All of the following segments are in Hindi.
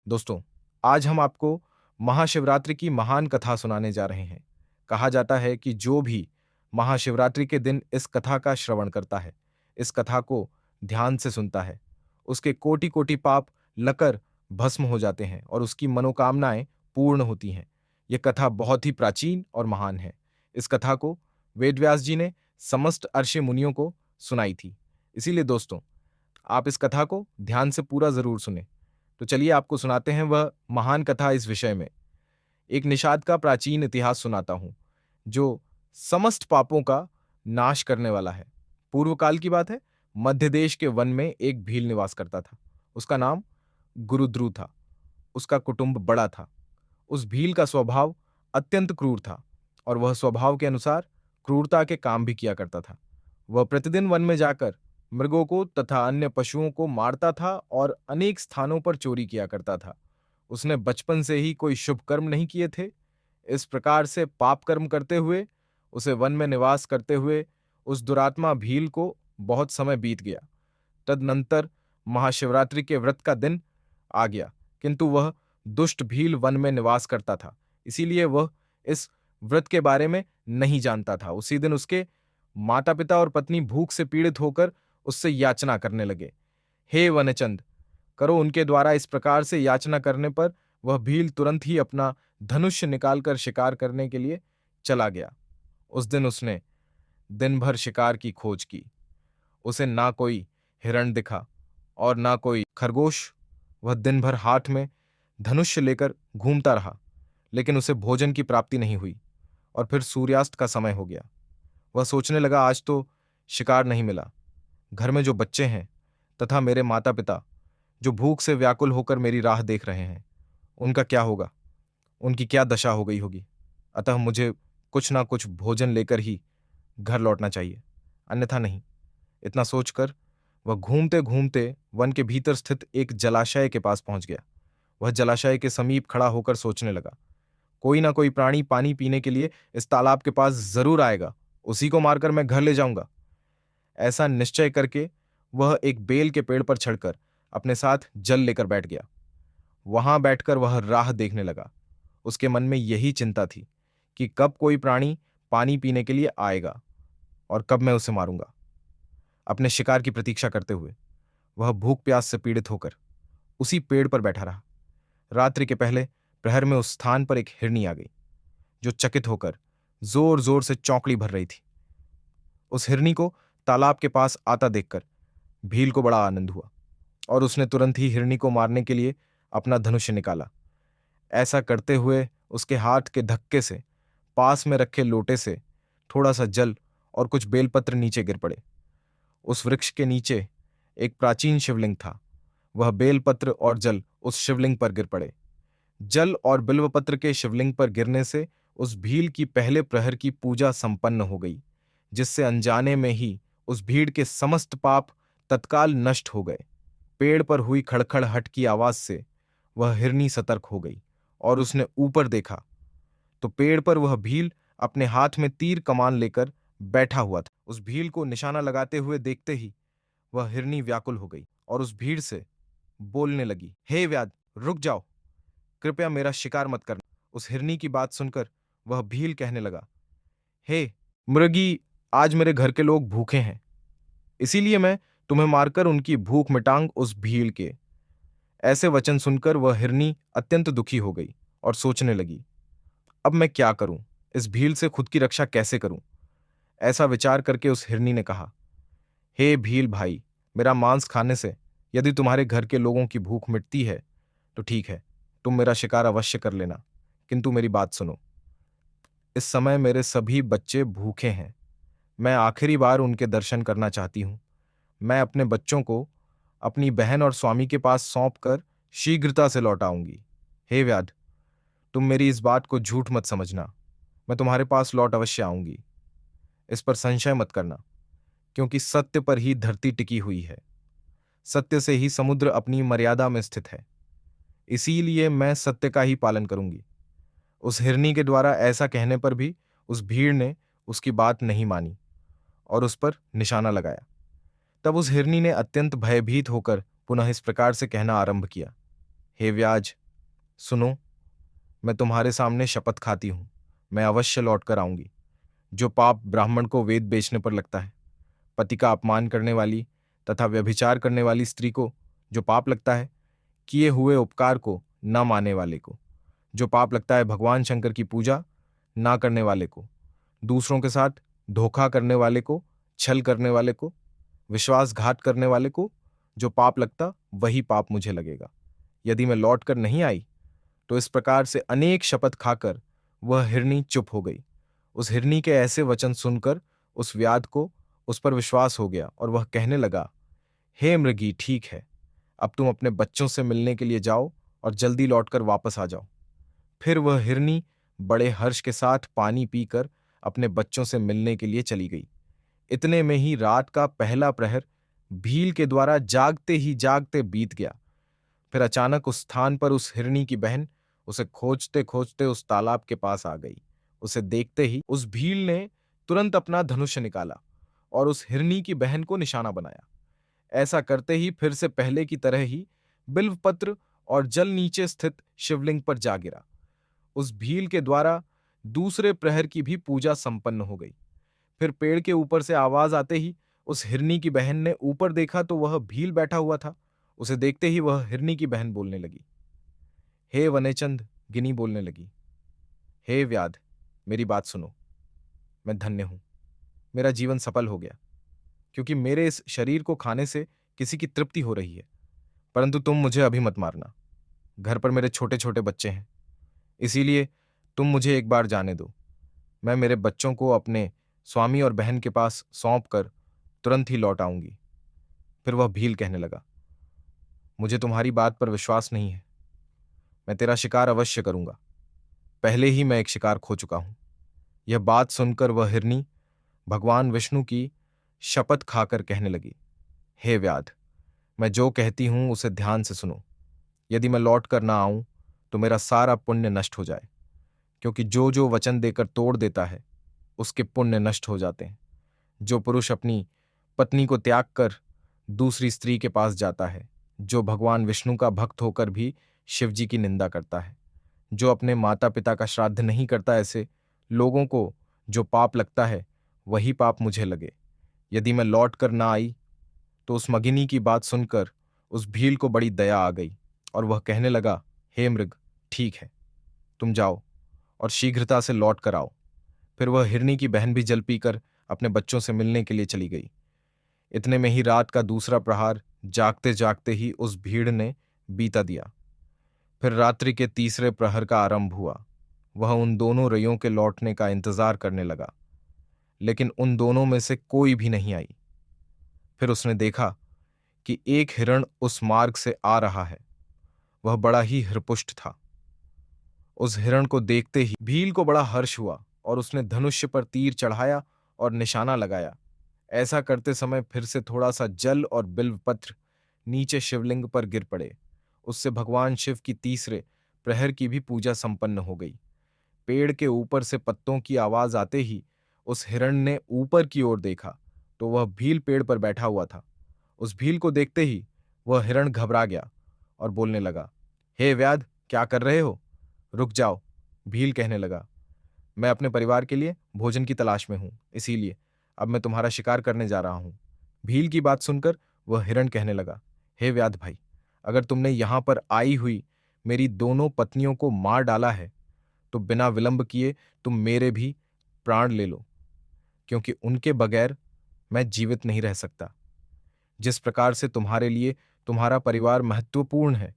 दोस्तों, आज हम आपको महाशिवरात्रि की महान कथा सुनाने जा रहे हैं। कहा जाता है कि जो भी महाशिवरात्रि के दिन इस कथा का श्रवण करता है, इस कथा को ध्यान से सुनता है, उसके कोटि-कोटि पाप लकर भस्म हो जाते हैं और उसकी मनोकामनाएं पूर्ण होती हैं। ये कथा बहुत ही प्राचीन और महान है। इस कथा को वेदव्यास जी ने समस्त अर्षि मुनियों को सुनाई थी। इसीलिए दोस्तों, आप इस कथा को ध्यान से पूरा जरूर सुनें। तो चलिए आपको सुनाते हैं वह महान कथा इस विषय में। एक निषाद का प्राचीन इतिहास सुनाता हूं, जो समस्त पापों का नाश करने वाला है। पूर्व काल की बात है। मध्य देश के वन में एक भील निवास करता था। उसका नाम गुरुद्रु था। उसका कुटुंब बड़ा था। उस भील का स्वभाव अत्यंत क्रूर था और वह स्वभाव के अनुसार क्रूरता के काम भी किया करता था। वह प्रतिदिन वन में जाकर मृगों को तथा अन्य पशुओं को मारता था और अनेक स्थानों पर चोरी किया करता था। उसने बचपन से ही कोई शुभ कर्म नहीं किए थे। इस प्रकार से पाप कर्म करते हुए उसे वन में निवास करते हुए उस दुरात्मा भील को बहुत समय बीत गया। तदनंतर महाशिवरात्रि के व्रत का दिन आ गया, किंतु वह दुष्ट भील वन में निवास करता था, इसीलिए वह इस व्रत के बारे में नहीं जानता था। उसी दिन उसके माता पिता और पत्नी भूख से पीड़ित होकर उससे याचना करने लगे, हे वनचंद, करो उनके द्वारा। इस प्रकार से याचना करने पर वह भील तुरंत ही अपना धनुष्य निकालकर शिकार करने के लिए चला गया। उस दिन उसने दिन भर शिकार की खोज की। उसे ना कोई हिरण दिखा और ना कोई खरगोश। वह दिन भर हाथ में धनुष्य लेकर घूमता रहा, लेकिन उसे भोजन की प्राप्ति नहीं हुई और फिर सूर्यास्त का समय हो गया। वह सोचने लगा, आज तो शिकार नहीं मिला। घर में जो बच्चे हैं तथा मेरे माता पिता जो भूख से व्याकुल होकर मेरी राह देख रहे हैं, उनका क्या होगा? उनकी क्या दशा हो गई होगी? अतः मुझे कुछ ना कुछ भोजन लेकर ही घर लौटना चाहिए, अन्यथा नहीं। इतना सोचकर वह घूमते घूमते वन के भीतर स्थित एक जलाशय के पास पहुंच गया। वह जलाशय के समीप खड़ा होकर सोचने लगा, कोई ना कोई प्राणी पानी पीने के लिए इस तालाब के पास जरूर आएगा, उसी को मारकर मैं घर ले जाऊंगा। ऐसा निश्चय करके वह एक बेल के पेड़ पर चढ़कर अपने साथ जल लेकर बैठ गया। वहां बैठकर वह राह देखने लगा। उसके मन में यही चिंता थी कि कब कोई प्राणी पानी पीने के लिए आएगा और कब मैं उसे मारूंगा। अपने शिकार की प्रतीक्षा करते हुए वह भूख प्यास से पीड़ित होकर उसी पेड़ पर बैठा रहा। रात्रि के पहले प्रहर में उस स्थान पर एक हिरनी आ गई, जो चकित होकर जोर जोर से चौंकड़ी भर रही थी। उस हिरनी को तालाब के पास आता देखकर भील को बड़ा आनंद हुआ और उसने तुरंत ही हिरनी को मारने के लिए अपना धनुष्य निकाला। ऐसा करते हुए उसके हाथ के धक्के से पास में रखे लोटे से थोड़ा सा जल और कुछ बेलपत्र नीचे गिर पड़े। उस वृक्ष के नीचे एक प्राचीन शिवलिंग था। वह बेलपत्र और जल उस शिवलिंग पर गिर पड़े। जल और बिल्वपत्र के शिवलिंग पर गिरने से उस भील की पहले प्रहर की पूजा संपन्न हो गई, जिससे अनजाने में ही उस भीड़ के समस्त पाप तत्काल नष्ट हो गए। पेड़ पर हुई खड़खड़ाहट की आवाज से वह हिरनी सतर्क हो गई और उसने ऊपर देखा तो पेड़ पर वह भील अपने हाथ में तीर कमान लेकर बैठा हुआ था। उस भील को निशाना लगाते हुए देखते ही वह हिरनी व्याकुल हो गई और उस भीड़ से बोलने लगी, हे व्याध, रुक जाओ, कृपया मेरा शिकार मत करना। उस हिरनी की बात सुनकर वह भील कहने लगा, हे मृगी, आज मेरे घर के लोग भूखे हैं, इसीलिए मैं तुम्हें मारकर उनकी भूख मिटाऊं उस भील के। ऐसे वचन सुनकर वह हिरनी अत्यंत दुखी हो गई और सोचने लगी, अब मैं क्या करूं? इस भील से खुद की रक्षा कैसे करूं? ऐसा विचार करके उस हिरनी ने कहा, हे भील भाई, मेरा मांस खाने से यदि तुम्हारे घर के लोगों की भूख मिटती है तो ठीक है, तुम मेरा शिकार अवश्य कर लेना, किंतु मेरी बात सुनो। इस समय मेरे सभी बच्चे भूखे हैं। मैं आखिरी बार उनके दर्शन करना चाहती हूं। मैं अपने बच्चों को अपनी बहन और स्वामी के पास सौंप कर शीघ्रता से लौट आऊंगी। हे व्याध, तुम मेरी इस बात को झूठ मत समझना। मैं तुम्हारे पास लौट अवश्य आऊंगी। इस पर संशय मत करना, क्योंकि सत्य पर ही धरती टिकी हुई है। सत्य से ही समुद्र अपनी मर्यादा में स्थित है। इसीलिए मैं सत्य का ही पालन करूंगी। उस हिरनी के द्वारा ऐसा कहने पर भी उस भीड़ ने उसकी बात नहीं मानी और उस पर निशाना लगाया। तब उस हिरनी ने अत्यंत भयभीत होकर पुनः इस प्रकार से कहना आरंभ किया, हे व्याज, सुनो, मैं तुम्हारे सामने शपथ खाती हूं, मैं अवश्य लौट कर आऊंगी। जो पाप ब्राह्मण को वेद बेचने पर लगता है, पति का अपमान करने वाली तथा व्यभिचार करने वाली स्त्री को जो पाप लगता है, किए हुए उपकार को न मानने वाले को, जो पाप लगता है भगवान शंकर की पूजा ना करने वाले को, दूसरों के साथ धोखा करने वाले को, छल करने वाले को, विश्वासघात करने वाले को, जो पाप लगता वही पाप मुझे लगेगा। यदि मैं लौट कर नहीं आई, तो इस प्रकार से अनेक शपथ खाकर वह हिरनी चुप हो गई। उस हिरनी के ऐसे वचन सुनकर उस व्याध को उस पर विश्वास हो गया और वह कहने लगा, हे मृगी, ठीक है, अब तुम अपने बच्चों से मिलने के लिए जाओ और जल्दी लौटकर वापस आ जाओ। फिर वह हिरनी बड़े हर्ष के साथ पानी पीकर अपने बच्चों से मिलने के लिए चली गई। इतने में ही रात का पहला प्रहर भील के द्वारा जागते ही जागते बीत गया। फिर अचानक उस स्थान पर उस हिरनी की बहन उसे खोजते खोजते उस तालाब के पास आ गई। उसे देखते ही उस भील ने तुरंत अपना धनुष निकाला और उस हिरनी की बहन को निशाना बनाया। ऐसा करते ही फिर से पहले की तरह ही बिल्वपत्र और जल नीचे स्थित शिवलिंग पर जा गिरा। उस भील के द्वारा दूसरे प्रहर की भी पूजा संपन्न हो गई। फिर पेड़ के ऊपर से आवाज आते ही उस हिरनी की बहन ने ऊपर देखा तो वह भील बैठा हुआ था। उसे देखते ही वह हिरनी की बहन बोलने लगी। हे वनेचंद, गिनी बोलने लगी, हे व्याध, मेरी बात सुनो। मैं धन्य हूं, मेरा जीवन सफल हो गया, क्योंकि मेरे इस शरीर को खाने से किसी की तृप्ति हो रही है। परंतु तुम मुझे अभी मत मारना। घर पर मेरे छोटे छोटे बच्चे हैं, इसीलिए तुम मुझे एक बार जाने दो। मैं मेरे बच्चों को अपने स्वामी और बहन के पास सौंप कर तुरंत ही लौट आऊंगी। फिर वह भील कहने लगा, मुझे तुम्हारी बात पर विश्वास नहीं है। मैं तेरा शिकार अवश्य करूंगा। पहले ही मैं एक शिकार खो चुका हूं। यह बात सुनकर वह हिरनी भगवान विष्णु की शपथ खाकर कहने लगी, हे व्याध, मैं जो कहती हूं उसे ध्यान से सुनो। यदि मैं लौट कर ना आऊं तो मेरा सारा पुण्य नष्ट हो जाए, क्योंकि जो जो वचन देकर तोड़ देता है उसके पुण्य नष्ट हो जाते हैं। जो पुरुष अपनी पत्नी को त्याग कर दूसरी स्त्री के पास जाता है, जो भगवान विष्णु का भक्त होकर भी शिव जी की निंदा करता है, जो अपने माता पिता का श्राद्ध नहीं करता, ऐसे लोगों को जो पाप लगता है वही पाप मुझे लगे। यदि मैं लौट कर ना आई तो उस मगिनी की बात सुनकर उस भील को बड़ी दया आ गई और वह कहने लगा, हे मृग, ठीक है, तुम जाओ और शीघ्रता से लौट कर आओ। फिर वह हिरनी की बहन भी जल पीकर अपने बच्चों से मिलने के लिए चली गई। इतने में ही रात का दूसरा प्रहार जागते जागते ही उस भीड़ ने बीता दिया। फिर रात्रि के तीसरे प्रहर का आरंभ हुआ। वह उन दोनों रइयों के लौटने का इंतजार करने लगा, लेकिन उन दोनों में से कोई भी नहीं आई। फिर उसने देखा कि एक हिरण उस मार्ग से आ रहा है। वह बड़ा ही हिरपुष्ट था। उस हिरण को देखते ही भील को बड़ा हर्ष हुआ और उसने धनुष्य पर तीर चढ़ाया और निशाना लगाया। ऐसा करते समय फिर से थोड़ा सा जल और बिल्वपत्र नीचे शिवलिंग पर गिर पड़े। उससे भगवान शिव की तीसरे प्रहर की भी पूजा संपन्न हो गई। पेड़ के ऊपर से पत्तों की आवाज आते ही उस हिरण ने ऊपर की ओर देखा तो वह भील पेड़ पर बैठा हुआ था। उस भील को देखते ही वह हिरण घबरा गया और बोलने लगा, हे व्याध, क्या कर रहे हो? रुक जाओ। भील कहने लगा, मैं अपने परिवार के लिए भोजन की तलाश में हूं, इसीलिए अब मैं तुम्हारा शिकार करने जा रहा हूं। भील की बात सुनकर वह हिरण कहने लगा, हे व्याध भाई, अगर तुमने यहां पर आई हुई मेरी दोनों पत्नियों को मार डाला है तो बिना विलंब किए तुम मेरे भी प्राण ले लो, क्योंकि उनके बगैर मैं जीवित नहीं रह सकता। जिस प्रकार से तुम्हारे लिए तुम्हारा परिवार महत्वपूर्ण है,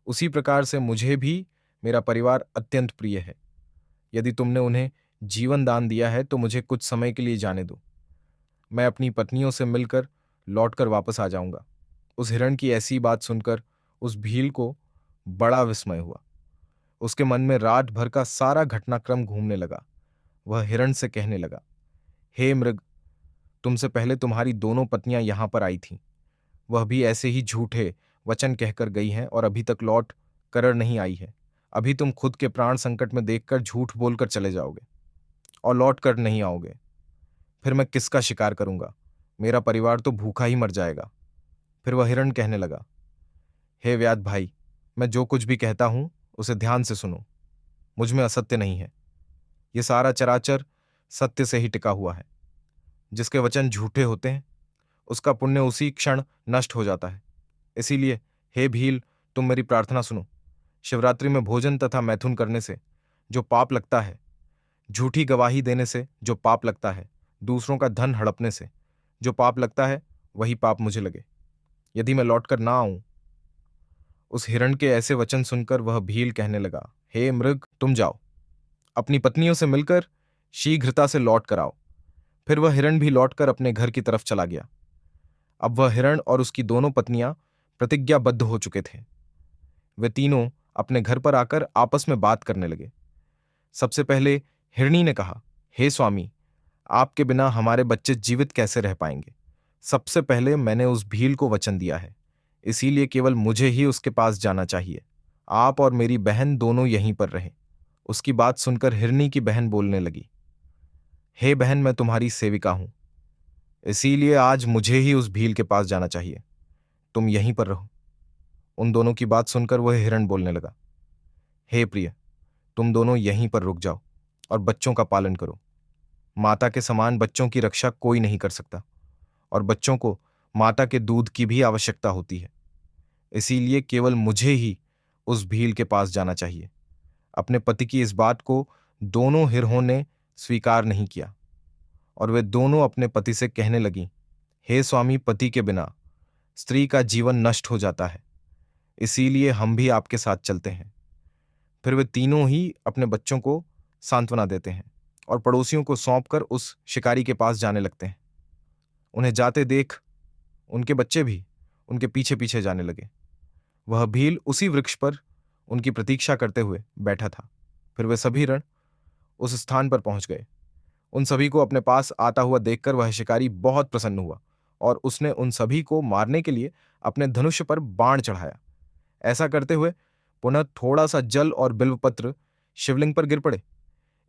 उसी प्रकार से मुझे भी मेरा परिवार अत्यंत प्रिय है। यदि तुमने उन्हें जीवन दान दिया है तो मुझे कुछ समय के लिए जाने दो। मैं अपनी पत्नियों से मिलकर लौटकर वापस आ जाऊंगा। उस हिरण की ऐसी बात सुनकर उस भील को बड़ा विस्मय हुआ। उसके मन में रात भर का सारा घटनाक्रम घूमने लगा। वह हिरण से कहने लगा, हे मृग, तुमसे पहले तुम्हारी दोनों पत्नियां यहां पर आई थीं। वह भी ऐसे ही झूठे वचन कहकर गई हैं और अभी तक लौट कर नहीं आई है। अभी तुम खुद के प्राण संकट में देखकर झूठ बोलकर चले जाओगे और लौट कर नहीं आओगे। फिर मैं किसका शिकार करूंगा? मेरा परिवार तो भूखा ही मर जाएगा। फिर वह हिरण कहने लगा, हे व्याध भाई, मैं जो कुछ भी कहता हूं उसे ध्यान से सुनो। मुझ में असत्य नहीं है। ये सारा चराचर सत्य से ही टिका हुआ है। जिसके वचन झूठे होते हैं उसका पुण्य उसी क्षण नष्ट हो जाता है। इसीलिए हे भील, तुम मेरी प्रार्थना सुनो। शिवरात्रि में भोजन तथा मैथुन करने से जो पाप लगता है, झूठी गवाही देने से जो पाप लगता है, दूसरों का धन हड़पने से जो पाप लगता है, वही पाप मुझे लगे। यदि मैं लौटकर ना आऊं। उस हिरण के ऐसे वचन सुनकर वह भील कहने लगा, हे मृग, तुम जाओ, अपनी पत्नियों से मिलकर शीघ्रता से लौट कर आओ। फिर वह हिरण भी लौटकर अपने घर की तरफ चला गया। अब वह हिरण और उसकी दोनों पत्नियां प्रतिज्ञाबद्ध हो चुके थे। वे तीनों अपने घर पर आकर आपस में बात करने लगे। सबसे पहले हिरणी ने कहा, हे स्वामी, आपके बिना हमारे बच्चे जीवित कैसे रह पाएंगे। सबसे पहले मैंने उस भील को वचन दिया है, इसीलिए केवल मुझे ही उसके पास जाना चाहिए। आप और मेरी बहन दोनों यहीं पर रहें। उसकी बात सुनकर हिरणी की बहन बोलने लगी, हे बहन, मैं तुम्हारी सेविका हूं, इसीलिए आज मुझे ही उस भील के पास जाना चाहिए। तुम यहीं पर रहो। उन दोनों की बात सुनकर वह हिरण बोलने लगा, हे प्रिय, तुम दोनों यहीं पर रुक जाओ और बच्चों का पालन करो। माता के समान बच्चों की रक्षा कोई नहीं कर सकता, और बच्चों को माता के दूध की भी आवश्यकता होती है। इसीलिए केवल मुझे ही उस भील के पास जाना चाहिए। अपने पति की इस बात को दोनों हिरणों ने स्वीकार नहीं किया, और वे दोनों अपने पति से कहने लगीं, हे स्वामी, पति के बिना स्त्री का जीवन नष्ट हो जाता है, इसीलिए हम भी आपके साथ चलते हैं। फिर वे तीनों ही अपने बच्चों को सांत्वना देते हैं और पड़ोसियों को सौंपकर उस शिकारी के पास जाने लगते हैं। उन्हें जाते देख उनके बच्चे भी उनके पीछे पीछे जाने लगे। वह भील उसी वृक्ष पर उनकी प्रतीक्षा करते हुए बैठा था। फिर वे सभी रण उस स्थान पर पहुंच गए। उन सभी को अपने पास आता हुआ देखकर वह शिकारी बहुत प्रसन्न हुआ और उसने उन सभी को मारने के लिए अपने धनुष पर बाण चढ़ाया। ऐसा करते हुए पुनः थोड़ा सा जल और बिल्वपत्र शिवलिंग पर गिर पड़े।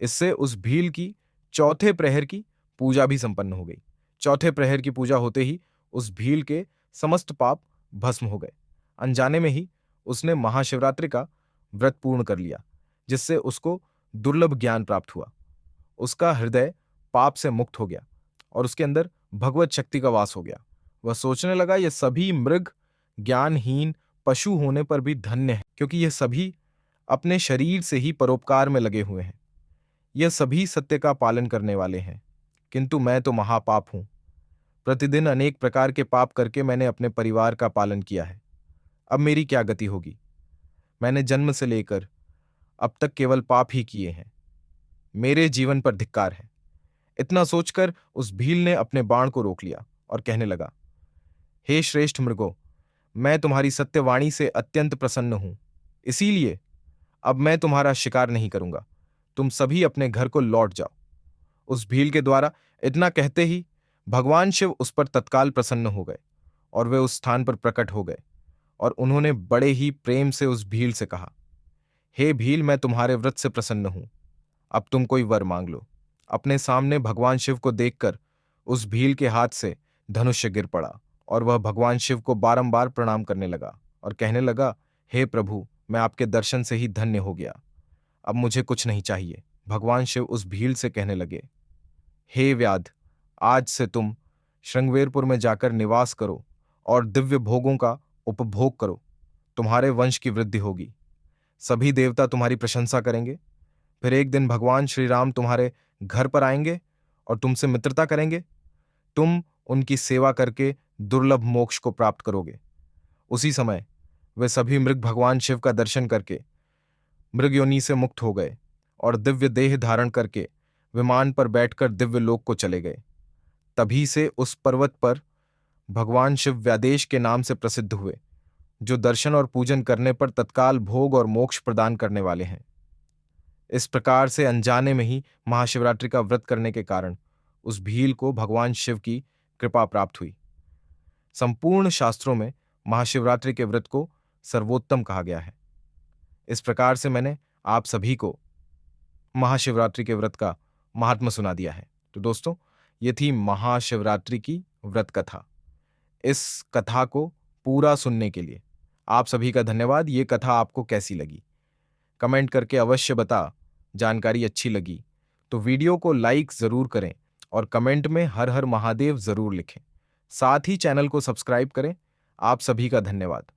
इससे उस भील की चौथे प्रहर की पूजा भी संपन्न हो गई। चौथे प्रहर की पूजा होते ही उस भील के समस्त पाप भस्म हो गए। अनजाने में ही उसने महाशिवरात्रि का व्रत पूर्ण कर लिया, जिससे उसको दुर्लभ ज्ञान प्राप्त हुआ। उसका हृदय पाप से मुक्त हो गया और उसके अंदर भगवत शक्ति का वास हो गया। वह सोचने लगा, ये सभी मृग ज्ञानहीन पशु होने पर भी धन्य है, क्योंकि ये सभी अपने शरीर से ही परोपकार में लगे हुए हैं। यह सभी सत्य का पालन करने वाले हैं, किंतु मैं तो महापाप हूं। प्रतिदिन अनेक प्रकार के पाप करके मैंने अपने परिवार का पालन किया है। अब मेरी क्या गति होगी। मैंने जन्म से लेकर अब तक केवल पाप ही किए हैं। मेरे जीवन पर धिक्कार है। इतना सोचकर उस भील ने अपने बाण को रोक लिया और कहने लगा, हे श्रेष्ठ मृगो, मैं तुम्हारी सत्यवाणी से अत्यंत प्रसन्न हूं, इसीलिए अब मैं तुम्हारा शिकार नहीं करूंगा। तुम सभी अपने घर को लौट जाओ। उस भील के द्वारा इतना कहते ही भगवान शिव उस पर तत्काल प्रसन्न हो गए और वे उस स्थान पर प्रकट हो गए, और उन्होंने बड़े ही प्रेम से उस भील से कहा, हे भील, मैं तुम्हारे व्रत से प्रसन्न हूं। अब तुम कोई वर मांग लो। अपने सामने भगवान शिव को देखकर उस भील के हाथ से धनुष्य गिर पड़ा और वह भगवान शिव को बारंबार प्रणाम करने लगा और कहने लगा, हे प्रभु, मैं आपके दर्शन से ही धन्य हो गया। अब मुझे कुछ नहीं चाहिए। भगवान शिव उस भील से कहने लगे, हे व्याध, आज से तुम श्रृंगवेरपुर में जाकर निवास करो और दिव्य भोगों का उपभोग करो। तुम्हारे वंश की वृद्धि होगी। सभी देवता तुम्हारी प्रशंसा करेंगे। फिर एक दिन भगवान श्री राम तुम्हारे घर पर आएंगे और तुमसे मित्रता करेंगे। तुम उनकी सेवा करके दुर्लभ मोक्ष को प्राप्त करोगे। उसी समय वे सभी मृग भगवान शिव का दर्शन करके मृग योनि से मुक्त हो गए और दिव्य देह धारण करके विमान पर बैठकर दिव्य लोक को चले गए। तभी से उस पर्वत पर भगवान शिव व्यादेश के नाम से प्रसिद्ध हुए, जो दर्शन और पूजन करने पर तत्काल भोग और मोक्ष प्रदान करने वाले हैं। इस प्रकार से अनजाने में ही महाशिवरात्रि का व्रत करने के कारण उस भील को भगवान शिव की कृपा प्राप्त हुई। संपूर्ण शास्त्रों में महाशिवरात्रि के व्रत को सर्वोत्तम कहा गया है। इस प्रकार से मैंने आप सभी को महाशिवरात्रि के व्रत का महात्म्य सुना दिया है। तो दोस्तों, ये थी महाशिवरात्रि की व्रत कथा। इस कथा को पूरा सुनने के लिए आप सभी का धन्यवाद। ये कथा आपको कैसी लगी कमेंट करके अवश्य बता। जानकारी अच्छी लगी तो वीडियो को लाइक जरूर करें और कमेंट में हर हर महादेव जरूर लिखें। साथ ही चैनल को सब्सक्राइब करें। आप सभी का धन्यवाद।